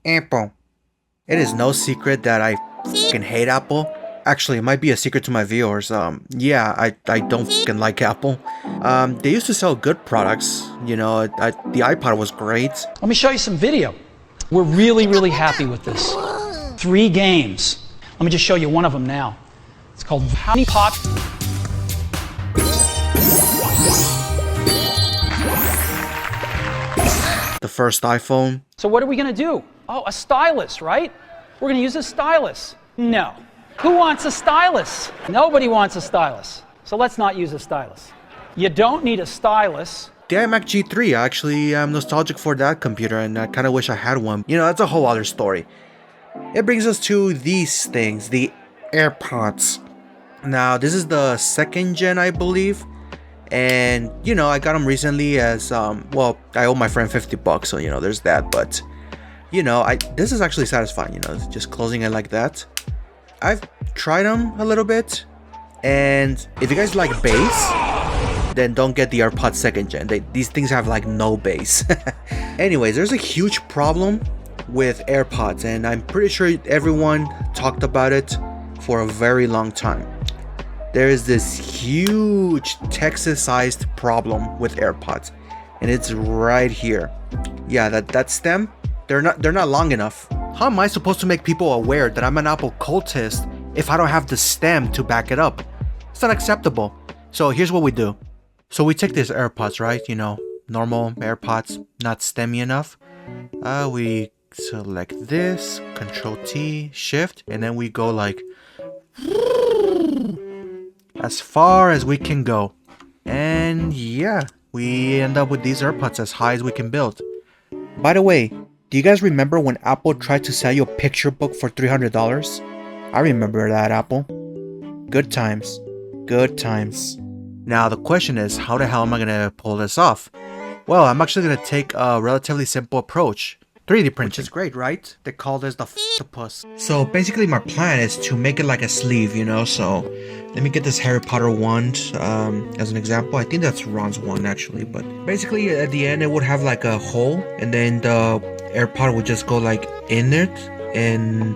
Apple. It is no secret that I fucking hate Apple. Actually, it might be a secret to my viewers. Yeah, I don't fucking like Apple. They used to sell good products. You know, the iPod was great. Let me show you some video. We're really happy with this. 3 games. Let me just show you one of them now. It's called Honey Pot. The first iPhone. So what are we gonna do? Oh, a stylus, right? We're gonna use a stylus. No. Who wants a stylus? Nobody wants a stylus. So let's not use a stylus. You don't need a stylus. The iMac G3, actually, I'm nostalgic for that computer and I kind of wish I had one. You know, that's a whole other story. It brings us to these things, the AirPods. Now, this is the 2nd gen, I believe. And, you know, I got them recently as, well, I owe my friend $50, so, you know, there's that. But, you know, this is actually satisfying, you know, just closing it like that. I've tried them a little bit. And if you guys like bass, then don't get the AirPods 2nd gen. These things have like no bass. Anyways, there's a huge problem with AirPods, and I'm pretty sure everyone talked about it for a very long time. There is this huge Texas-sized problem with AirPods, and it's right here. Yeah, that stem, they're not long enough. How am I supposed to make people aware that I'm an Apple cultist if I don't have the stem to back it up? It's not acceptable. So here's what we do. So we take these AirPods, right? You know, normal AirPods, not stemmy enough. We select this, Control T, Shift, and then we go like as far as we can go. And yeah, we end up with these AirPods as high as we can build. By the way, do you guys remember when Apple tried to sell you a picture book for $300? I remember that, Apple. Good times. Good times. Now the question is, how the hell am I gonna pull this off? Well, I'm actually gonna take a relatively simple approach. 3D printing. Which is great, right? They call this the octopus. So basically my plan is to make it like a sleeve, you know, so let me get this Harry Potter wand as an example. I think that's Ron's wand actually, but basically at the end it would have like a hole, and then the AirPod would just go like in it, and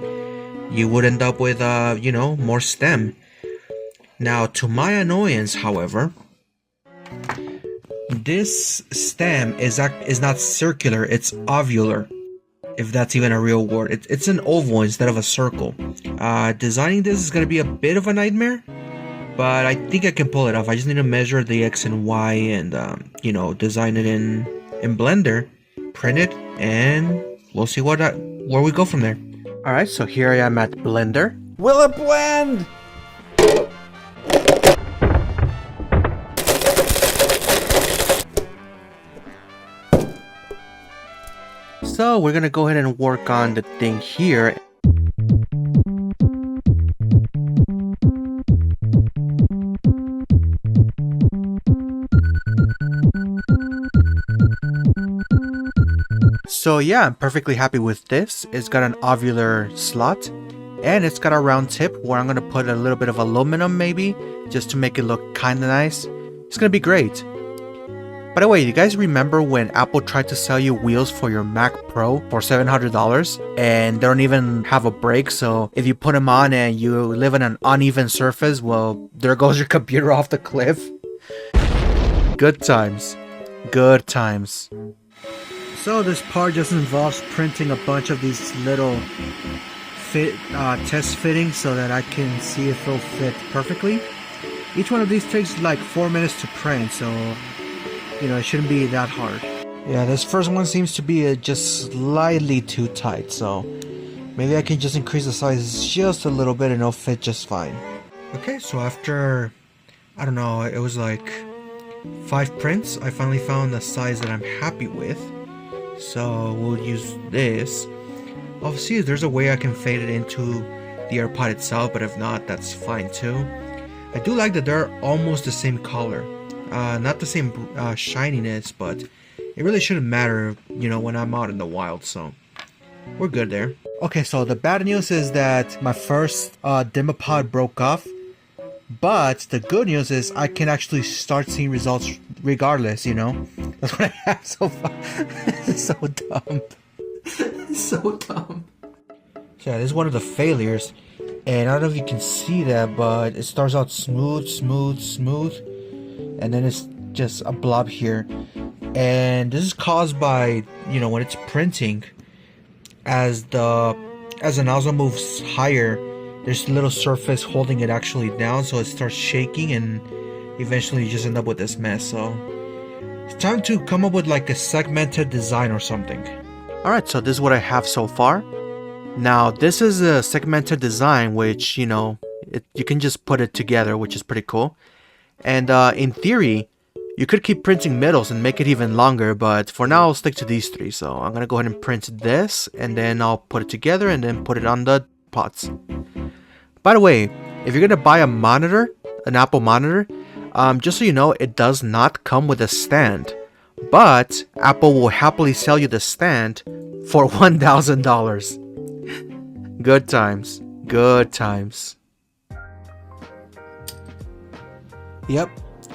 you would end up with you know, more stem. Now to my annoyance, however, this stem is not circular, it's ovular. If that's even a real word. It's an oval instead of a circle. Designing this is going to be a bit of a nightmare, but I think I can pull it off. I just need to measure the X and Y and, you know, design it in Blender, print it, and we'll see where we go from there. Alright, so here I am at Blender. Will it blend? So we're gonna go ahead and work on the thing here. So yeah, I'm perfectly happy with this. It's got an ovular slot, and it's got a round tip where I'm gonna put a little bit of aluminum maybe, just to make it look kinda nice. It's gonna be great. By the way, you guys remember when Apple tried to sell you wheels for your Mac Pro for $700 and they don't even have a brake, so if you put them on and you live on an uneven surface, well, there goes your computer off the cliff. Good times. Good times. So this part just involves printing a bunch of these little test fittings so that I can see if it'll fit perfectly. Each one of these takes like 4 minutes to print, so you know, it shouldn't be that hard. Yeah, this first one seems to be just slightly too tight, so maybe I can just increase the size just a little bit and it'll fit just fine. Okay, so after, I don't know, it was like 5 prints, I finally found the size that I'm happy with. So we'll use this. Obviously, there's a way I can fade it into the AirPod itself, but if not, that's fine too. I do like that they're almost the same color. Not the same shininess, but it really shouldn't matter, you know, when I'm out in the wild, so we're good there. Okay, so the bad news is that my first Dimmadome broke off, but the good news is I can actually start seeing results regardless, you know? That's what I have so far. This is so dumb. So dumb. So yeah, this is one of the failures. And I don't know if you can see that, but it starts out smooth. And then it's just a blob here. And this is caused by, you know, when it's printing, as the nozzle moves higher, there's a little surface holding it actually down, so it starts shaking, and eventually you just end up with this mess. So it's time to come up with like a segmented design or something. Alright, so this is what I have so far. Now this is a segmented design, which, you know, you can just put it together, which is pretty cool. And in theory, you could keep printing middles and make it even longer, but for now I'll stick to these three. So I'm gonna go ahead and print this, and then I'll put it together and then put it on the pots. By the way, if you're gonna buy a monitor, an Apple monitor, just so you know, it does not come with a stand, but Apple will happily sell you the stand for $1,000. Good times. Good times. Yep.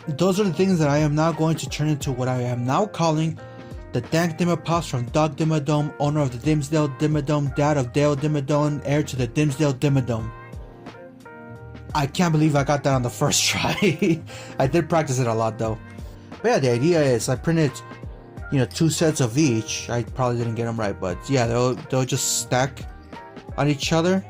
Those are the things that I am now going to turn into what I am now calling the Dank Dimmapods from Doug Dimmadome, owner of the Dimsdale Dimmadome, dad of Dale Dimmadome, heir to the Dimsdale Dimmadome. I can't believe I got that on the first try. I did practice it a lot though. But yeah, the idea is I printed, you know, 2 sets of each. I probably didn't get them right, but yeah, they'll just stack on each other.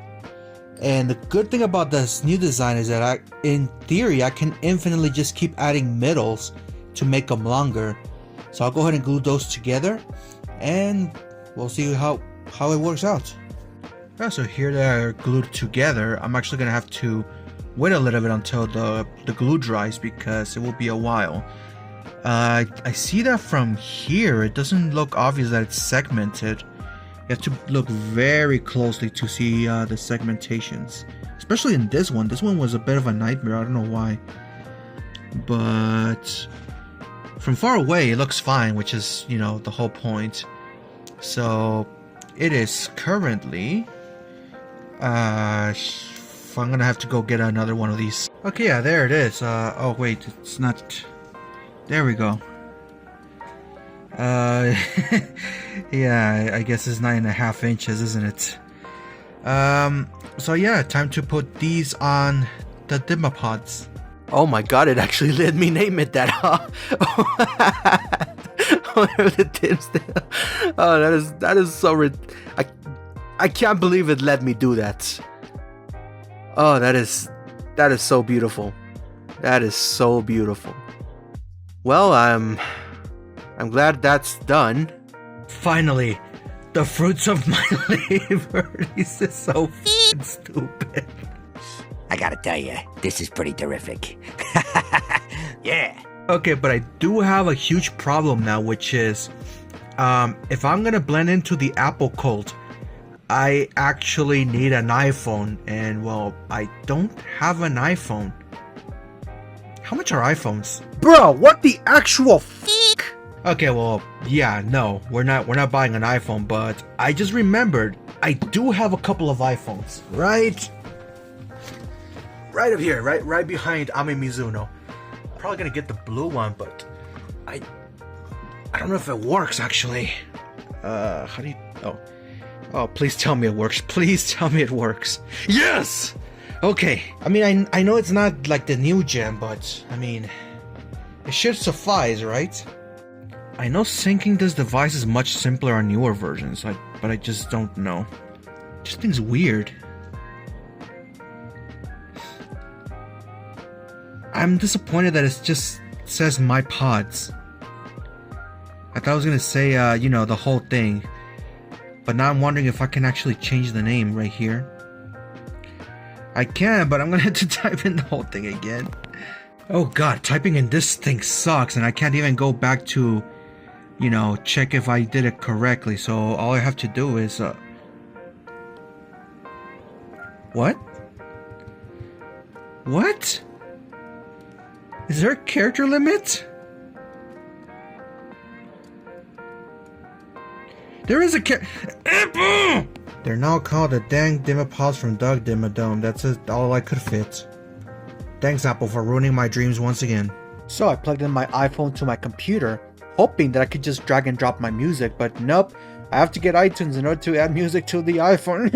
And the good thing about this new design is that in theory, I can infinitely just keep adding middles to make them longer. So I'll go ahead and glue those together, and we'll see how it works out. Yeah, so here they're glued together. I'm actually gonna have to wait a little bit until the glue dries, because it will be a while. I see that from here, it doesn't look obvious that it's segmented. You have to look very closely to see the segmentations, especially in this one. This one was a bit of a nightmare. I don't know why, but from far away it looks fine, which is, you know, the whole point. So it is currently I'm gonna have to go get another one of these. Okay, yeah, there it is. Oh wait, it's not. There we go. Yeah, I guess it's 9.5 inches, isn't it? So yeah, time to put these on the Dimmapods. Oh my god, it actually let me name it that, huh? The Dimsdale. Oh, that is so I can't believe it let me do that. Oh, that is so beautiful. That is so beautiful. Well, I'm glad that's done. Finally, the fruits of my labor. This is so f***ing stupid. I gotta tell you, this is pretty terrific. Yeah. Okay, but I do have a huge problem now, which is, if I'm gonna blend into the Apple cult, I actually need an iPhone, and well, I don't have an iPhone. How much are iPhones? Bro, what the actual f***? Okay, well, yeah, no, we're not buying an iPhone, but I just remembered I do have a couple of iPhones, right up here, right behind Ame Mizuno. Probably gonna get the blue one, but I don't know if it works actually. How do you? Oh, please tell me it works. Please tell me it works. Yes. Okay. I mean, I know it's not like the new gen, but I mean, it should suffice, right? I know syncing this device is much simpler on newer versions, but I just don't know. Just things weird. I'm disappointed that it just says My Pods. I thought I was gonna say, you know, the whole thing. But now I'm wondering if I can actually change the name right here. I can, but I'm gonna have to type in the whole thing again. Oh god, typing in this thing sucks, and I can't even go back to, you know, check if I did it correctly. So all I have to do is, what? What? Is there a character limit? There is a They're now called the Dank Dimmapods from Doug Dimmadome. That's all I could fit. Thanks, Apple, for ruining my dreams once again. So I plugged in my iPhone to my computer, hoping that I could just drag and drop my music, but nope. I have to get iTunes in order to add music to the iPhone.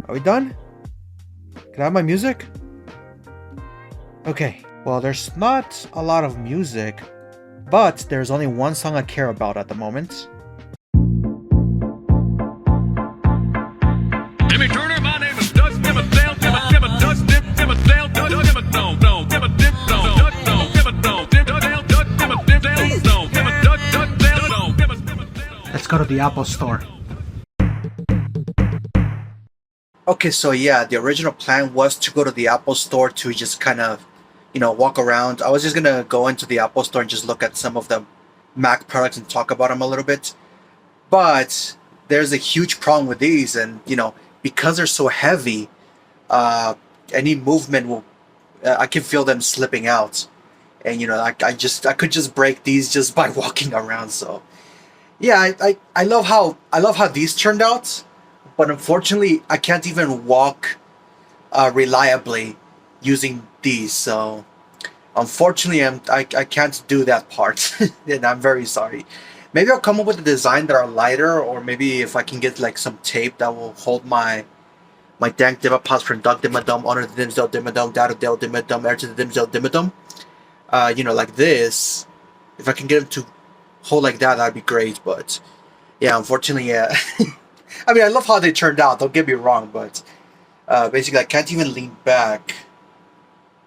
Are we done? Can I have my music? Okay, well, there's not a lot of music, but there's only one song I care about at the moment. Jimmy Turner, my name is Dutch Dimmadome, Dimmadome, Let's go to the Apple Store. Okay, so yeah, the original plan was to go to the Apple Store to just kind of, walk around. I was just gonna go into the Apple Store and just look at some of the Mac products and talk about them a little bit. But there's a huge problem with these, and because they're so heavy, any movement will, I can feel them slipping out, and I could just break these just by walking around. So yeah, I love how these turned out, but unfortunately I can't even walk reliably using these. So unfortunately I can't do that part, and I'm very sorry. Maybe I'll come up with a design that are lighter, or maybe if I can get like some tape that will hold my dank Dimmapods from Doug Dimmadome, Honor the Dimsdale Dimmadome, Dad of Dale Dimmadome, Heir to the Dimsdale Dimmadome. Like this. If I can get them to hold like that, that'd be great. But yeah, unfortunately, yeah. I mean, I love how they turned out, don't get me wrong, but basically I can't even lean back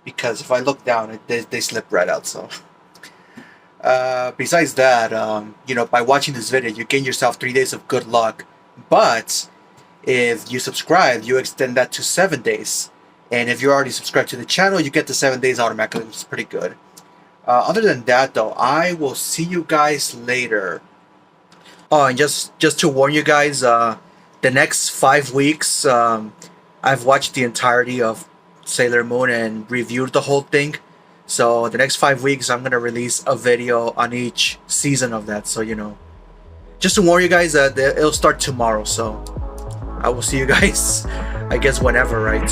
because if I look down, they slip right out. So besides that, by watching this video, you gain yourself 3 days of good luck. But if you subscribe, you extend that to 7 days. And if you're already subscribed to the channel, you get the 7 days automatically, which is pretty good. Other than that, though, I will see you guys later. Oh, and just to warn you guys, the next 5 weeks, I've watched the entirety of Sailor Moon and reviewed the whole thing. So the next 5 weeks, I'm gonna release a video on each season of that. So just to warn you guys that it'll start tomorrow. So I will see you guys, I guess, whenever, right?